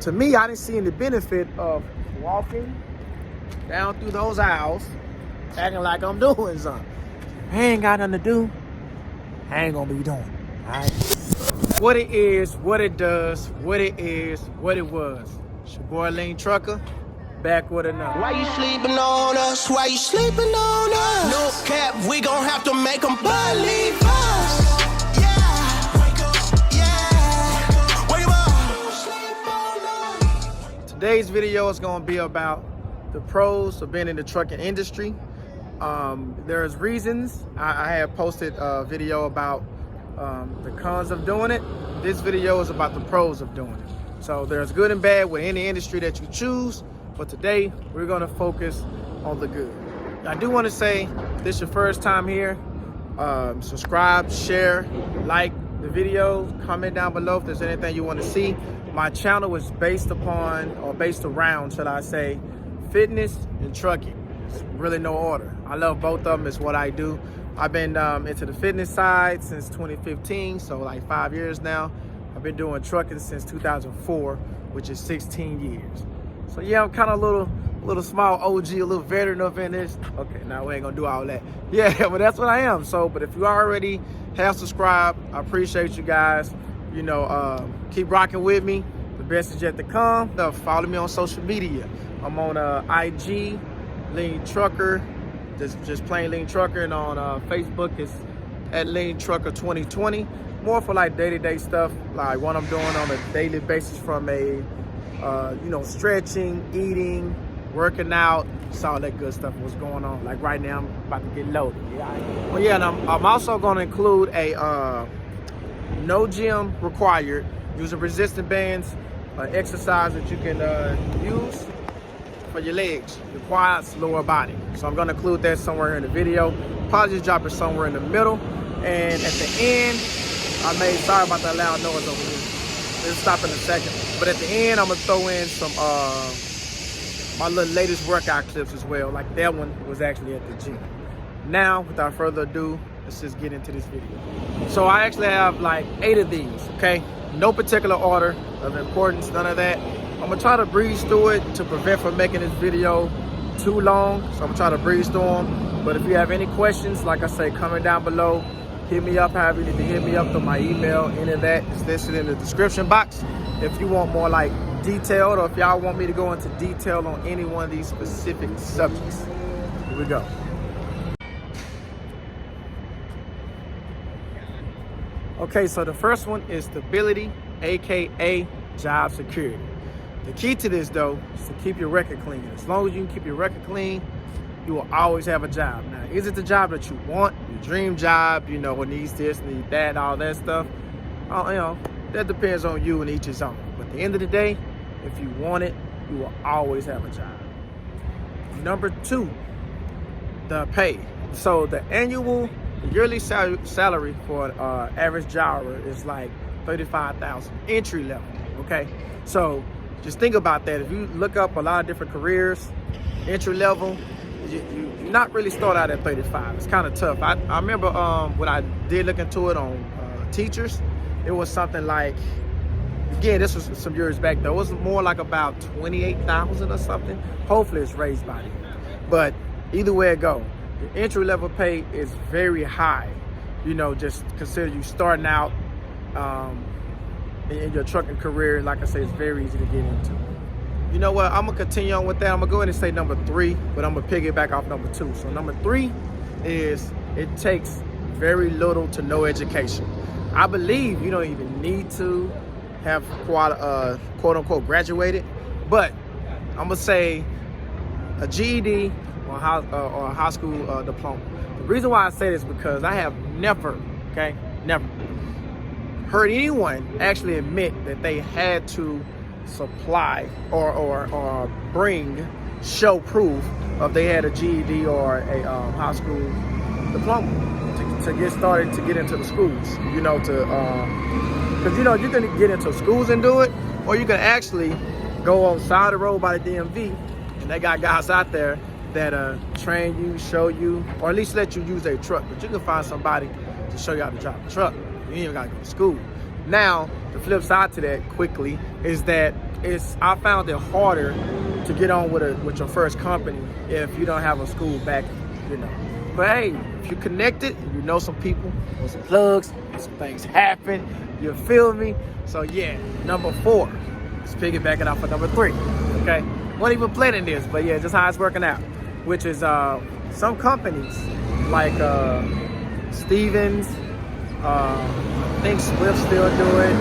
to me, I didn't see any benefit of walking down through those aisles, acting like I'm doing something. I ain't got nothing to do. I ain't gonna be doing it, all right? What it is, what it does, what it is, what it was. It's your boy Lean Trucker, back with another. Why you sleeping on us? Why you sleeping on us? No cap, we gon' have to make them believe us. Today's video is going to be about the pros of being in the trucking industry. There's reasons. I have posted a video about the cons of doing it. This video is about the pros of doing it. So there's good and bad with any industry that you choose, but today we're going to focus on the good. I do want to say, if this is your first time here, subscribe, share, like the video, comment down below if there's anything you want to see. My channel is based upon, or based around, should I say, fitness and trucking. It's really no order. I love both of them. It's what I do. I've been into the fitness side since 2015, so like 5 years now. I've been doing trucking since 2004, which is 16 years. So yeah, I'm kind of a little small OG, a little veteran up in this. Okay, now we ain't gonna do all that. Yeah, but that's what I am. So, but if you already have subscribed, I appreciate you guys. You know, keep rocking with me. The best is yet to come. Follow me on social media. I'm on IG, Lean Trucker, just plain Lean Trucker, and on Facebook it's at Lean Trucker 2020. More for like day-to-day stuff, like what I'm doing on a daily basis from a, you know, stretching, eating, working out, just all that good stuff. What's going on? Like right now, I'm about to get loaded. Yeah. Well, yeah, and I'm also going to include a no gym required, using resistant bands, exercise that you can use for your legs, your quads, lower body. So I'm going to include that somewhere in the video. Probably just drop it somewhere in the middle. And at the end, sorry about that loud noise over here. It'll stop in a second. But at the end, I'm going to throw in some my little latest workout clips as well. Like that one was actually at the gym. Now, without further ado, let's just get into this video. So I actually have like 8 of these, okay? No particular order of importance, none of that. I'm gonna try to breeze through it to prevent from making this video too long. So I'm gonna try to breeze through them. But if you have any questions, like I say, comment down below. Hit me up, however you need to hit me up through my email. Any of that is listed in the description box. If you want more like detailed, or if y'all want me to go into detail on any one of these specific subjects. Here we go. Okay, so the first one is stability, AKA job security. The key to this though is to keep your record clean. As long as you can keep your record clean, you will always have a job. Now, is it the job that you want, your dream job, you know, it needs this, need that, and all that stuff? You know, that depends on you and each his own. But at the end of the day, if you want it, you will always have a job. Number 2, the pay. So the yearly salary for an average jobber is like $35,000 entry level. Okay, so just think about that. If you look up a lot of different careers, entry level, you not really start out at 35. It's kind of tough. I remember when I did look into it on teachers, it was something like, again, this was some years back though, it was more like about 28,000 or something. Hopefully it's raised by then. But either way it go, the entry level pay is very high. You know, just consider you starting out in your trucking career. Like I say, it's very easy to get into. You know what, I'm gonna continue on with that. I'm gonna go ahead and say number 3, but I'm gonna piggyback off number 2. So number 3 is it takes very little to no education. I believe you don't even need to have quote unquote graduated, but I'm gonna say a GED or a high school diploma. The reason why I say this is because I have never heard anyone actually admit that they had to supply or show proof of they had a GED or a high school diploma to get started, to get into the schools. You know, because you know, you can get into schools and do it, or you can actually go on side of the road by the DMV, and they got guys out there that train you, show you, or at least let you use a truck. But you can find somebody to show you how to drive a truck. You ain't even gotta go to school. Now, the flip side to that quickly is that I found it harder to get on with your first company if you don't have a school back, you know. But hey, if you connected, you know some people, know some plugs, some things happen, you feel me? So yeah, number 4. Let's piggyback it off for number 3, okay? Won't even planning this, but yeah, just how it's working out. Which is some companies like Stevens, I think Swift still do it,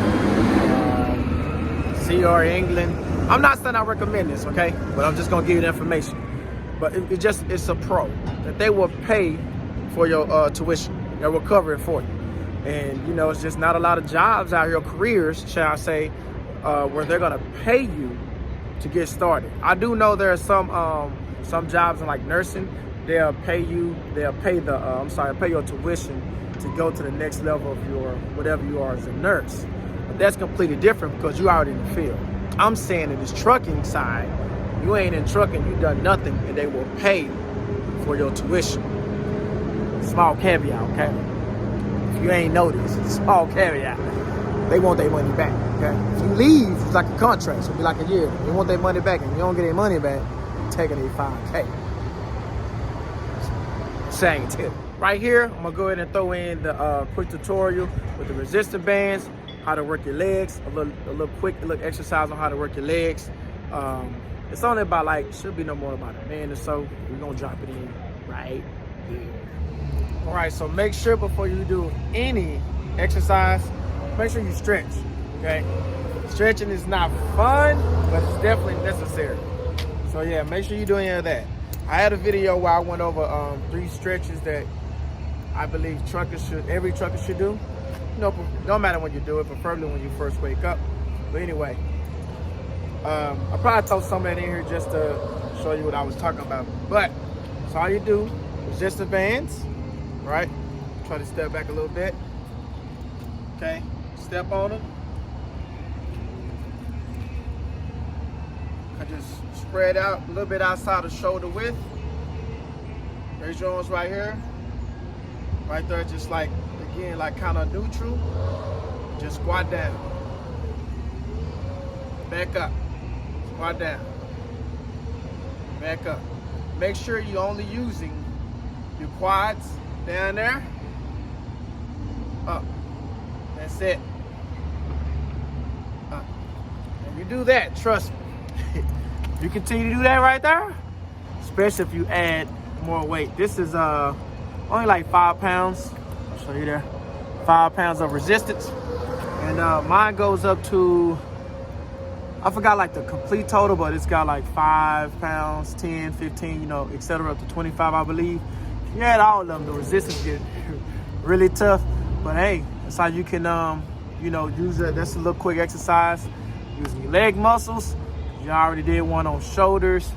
CR England. I'm not saying I recommend this, okay? But I'm just gonna give you the information. But it's a pro that they will pay for your tuition. They will cover it for you. And you know, it's just not a lot of jobs out here, careers, shall I say, where they're gonna pay you to get started. I do know there are some jobs in like nursing. They'll pay your tuition to go to the next level of your whatever you are as a nurse. But that's completely different because you already in the field. I'm saying in this trucking side, you ain't in trucking, you done nothing, and they will pay for your tuition. Small caveat, okay? If you ain't noticed, small caveat. They want their money back, okay? If you leave, it's like a contract, so it'll be like a year. They want their money back, and you don't get their money back, you're taking their $5K. Saying it to you. Right here, I'm gonna go ahead and throw in the quick tutorial with the resistance bands, how to work your legs, a little quick exercise on how to work your legs. It's only about like, should be no more about a minute or so. We're gonna drop it in right here. All right, so make sure before you do any exercise, make sure you stretch, okay? Stretching is not fun, but it's definitely necessary. So yeah, make sure you do any of that. I had a video where I went over 3 stretches that I believe every trucker should do. You know, no matter when you do it, preferably when you first wake up. But anyway, I probably told some of that in here just to show you what I was talking about. But so all you do, resistance bands, right? Try to step back a little bit. Okay, step on them. I just spread out a little bit outside of shoulder width. Raise your arms right here. Right there, just like, again, like kind of neutral. Just squat down. Back up. Squat down. Back up. Make sure you're only using your quads down there. Up. That's it. Up. And you do that, trust me. You continue to do that right there, especially if you add more weight. This is only like 5 pounds. I'll show you there. 5 pounds of resistance. And mine goes up to, I forgot like the complete total, but it's got like 5 pounds, 10, 15, you know, etc. up to 25, I believe. If you add all of them, the resistance get really tough. But hey, that's how you can, you know, use it. That's a little quick exercise using your leg muscles. You already did one on shoulders,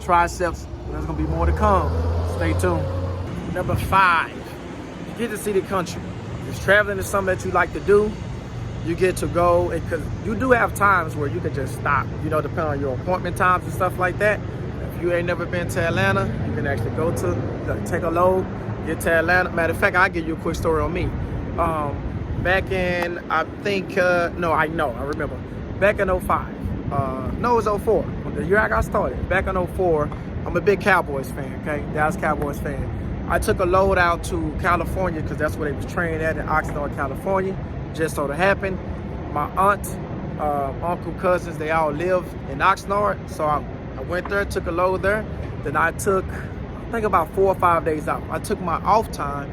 triceps. There's gonna be more to come. Stay tuned. Number 5, you get to see the country. If traveling is something that you like to do, you get to go, because you do have times where you can just stop, you know, depending on your appointment times and stuff like that. If you ain't never been to Atlanta, you can actually go to, take a load, get to Atlanta. Matter of fact, I'll give you a quick story on me. Back in, I think, I remember. Back in 05. No, it was 04. The year I got started. Back in 04, I'm a big Cowboys fan, okay? Dallas Cowboys fan. I took a load out to California because that's where they was trained at in Oxnard, California. Just so to happen, my aunt, uncle, cousins, they all live in Oxnard. So I went there, took a load there. Then I took, I think about 4 or 5 days out. I took my off time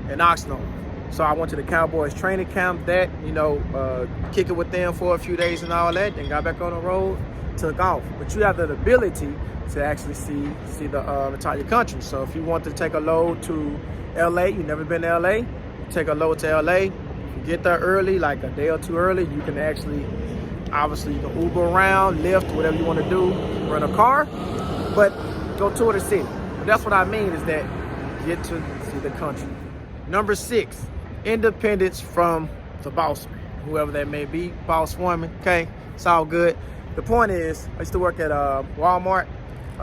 in Oxnard. So I went to the Cowboys training camp, that, you know, kick it with them for a few days and all that, then got back on the road, took off. But you have the ability to actually see the entire country. So if you want to take a load to LA, you've never been to LA, take a load to LA. If you get there early, like a day or two early, you can actually, obviously you can Uber around, Lyft, whatever you want to do, rent a car, but go tour the city. But that's what I mean, is that you get to see the country. Number 6. Independence from the boss man, whoever that may be, boss woman, okay? It's all good. The point is, I used to work at Walmart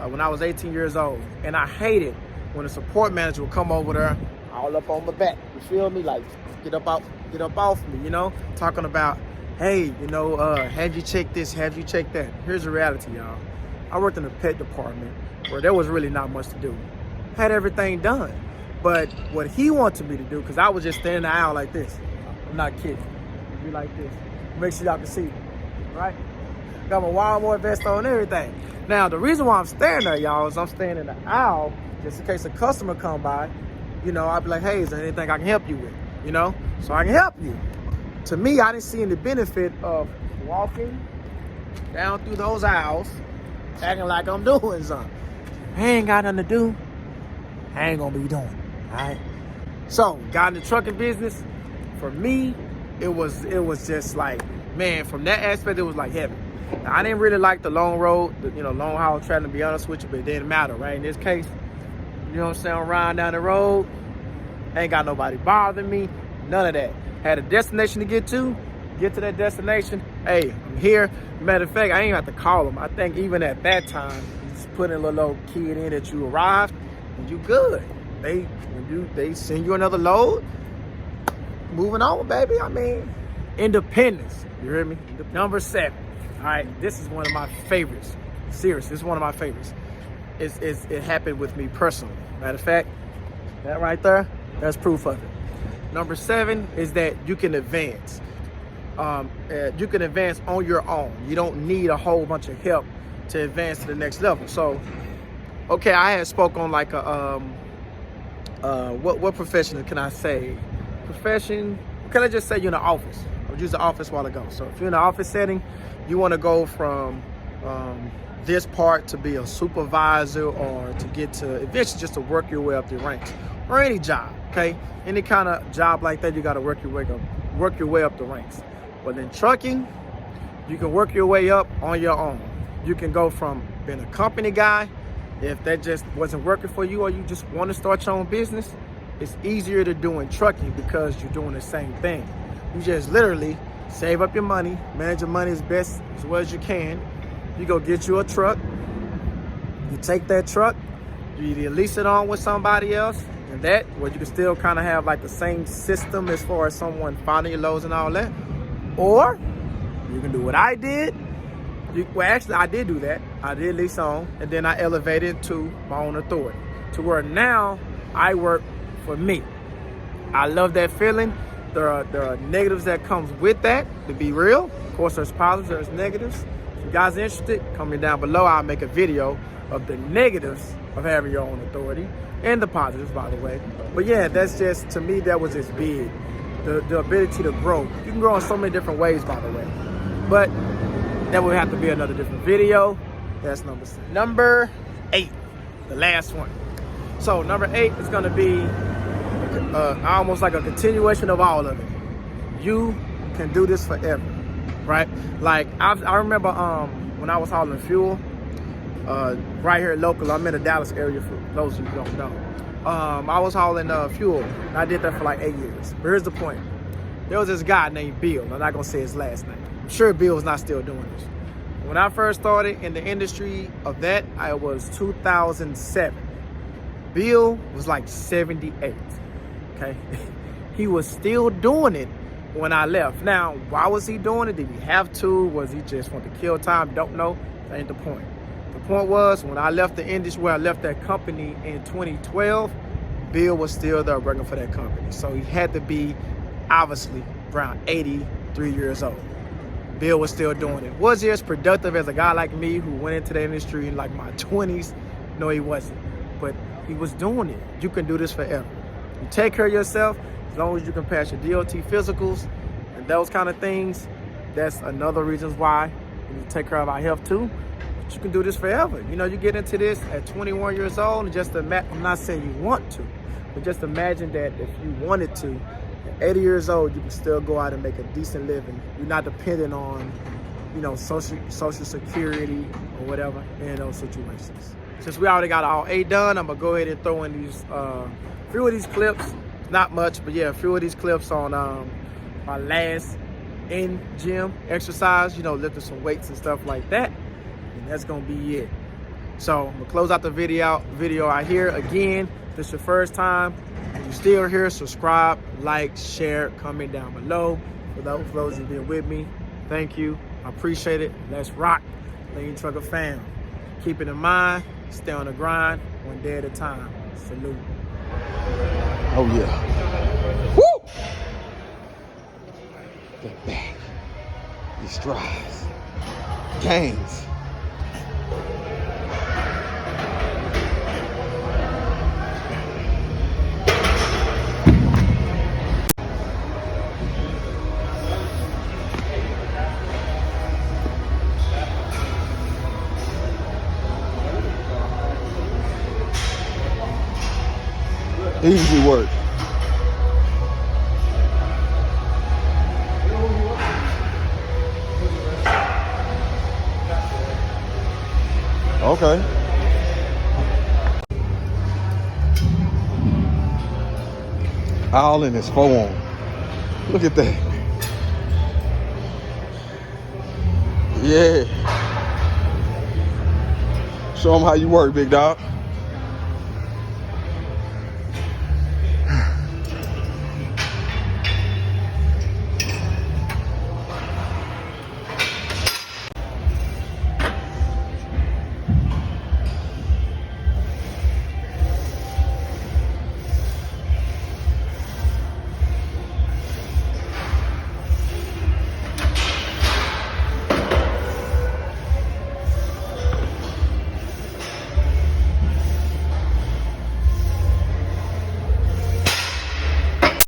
when I was 18 years old, and I hated when a support manager would come over there all up on my back. You feel me? Like, get up off me, you know? Talking about, hey, you know, have you checked this? Have you checked that? Here's the reality, y'all. I worked in the pet department where there was really not much to do. Had everything done. But what he wanted me to do, because I was just standing in the aisle like this. I'm not kidding. Be like this. Make sure y'all can see me, right? Got my Walmart vest on and everything. Now, the reason why I'm standing there, y'all, is I'm standing in the aisle just in case a customer come by. You know, I'd be like, hey, is there anything I can help you with? You know, so I can help you. To me, I didn't see any benefit of walking down through those aisles, acting like I'm doing something. I ain't got nothing to do. I ain't gonna be doing it, all right? So, got in the trucking business. For me, it was just like, man, from that aspect, it was like heaven. Now, I didn't really like the long road, long haul traveling, to be honest with you, but it didn't matter, right? In this case, you know what I'm saying, I'm riding down the road, ain't got nobody bothering me, none of that. Had a destination to get to that destination, hey, I'm here. Matter of fact, I ain't have to call them. I think even at that time, you just put in a little old kid in that you arrived, and you good. They send you another load, moving on, baby. I mean, independence, you hear me? Number 7. All right, this is one of my favorites. Seriously, this is one of my favorites. It happened with me personally. Matter of fact, that right there, that's proof of it. Number 7 is that you can advance. You can advance on your own. You don't need a whole bunch of help to advance to the next level. So, okay, I had spoke on like a, what profession can I say? Profession, can I just say you're in the office? I would use the office a while ago. So if you're in the office setting, you want to go from this part to be a supervisor or to get to eventually just to work your way up the ranks, or any job, okay? Any kind of job like that, you got to work your way up the ranks. But in trucking, you can work your way up on your own. You can go from being a company guy, if that just wasn't working for you, or you just want to start your own business, it's easier to do in trucking because you're doing the same thing. You just literally save up your money, manage your money as well as you can. You go get you a truck. You take that truck, you either lease it on with somebody else, and that, where you can still kind of have like the same system as far as someone finding your loads and all that. Or you can do what I did. Well, actually, I did do that. I did lease on, and then I elevated to my own authority, to where now I work for me. I love that feeling. There are negatives that comes with that, to be real. Of course, there's positives, there's negatives. If you guys are interested, comment down below. I'll make a video of the negatives of having your own authority, and the positives, by the way. But yeah, that's just, to me, that was just big. The ability to grow. You can grow in so many different ways, by the way. But that would have to be another different video. That's number 7. Number 8, the last one. So number 8 is gonna be almost like a continuation of all of it. You can do this forever, right? Like I remember when I was hauling fuel, right here local. I'm in the Dallas area for those of you who don't know. I was hauling fuel, and I did that for like 8 years. But here's the point. There was this guy named Bill. I'm not gonna say his last name. I'm sure Bill's not still doing this. When I first started in the industry of that, I was 2007. Bill was like 78, okay? He was still doing it when I left. Now, why was he doing it? Did he have to? Was he just want to kill time? Don't know. That ain't the point. The point was, when I left the industry, where I left that company in 2012, Bill was still there working for that company. So he had to be, obviously, around 83 years old. Bill was still doing it. Was he as productive as a guy like me who went into the industry in like my 20s? No, he wasn't. But he was doing it. You can do this forever. You take care of yourself, as long as you can pass your DOT physicals and those kind of things. That's another reason why we need to take care of our health too. But you can do this forever. You know, you get into this at 21 years old, and just imagine, I'm not saying you want to, but just imagine that if you wanted to, at 80 years old, you can still go out and make a decent living. You're not dependent on, you know, social security or whatever in those situations. Since we already got all 8 done, I'm gonna go ahead and throw in these few of these clips. Not much, but yeah, a few of these clips on my last in gym exercise, you know, lifting some weights and stuff like that. And that's gonna be it. So I'm gonna close out the video out here. Again, if this is your first time, if you're still here, subscribe, like, share, comment down below. For those who've been with me, Thank you. I appreciate it. Let's rock. Lean Trucker fam. Keep it in mind. Stay on the grind. One day at a time. Salute. Oh, yeah. Woo! That back. These strides. Gains. Easy work. Okay. All in his forearm. Look at that. Yeah. Show him how you work, big dog.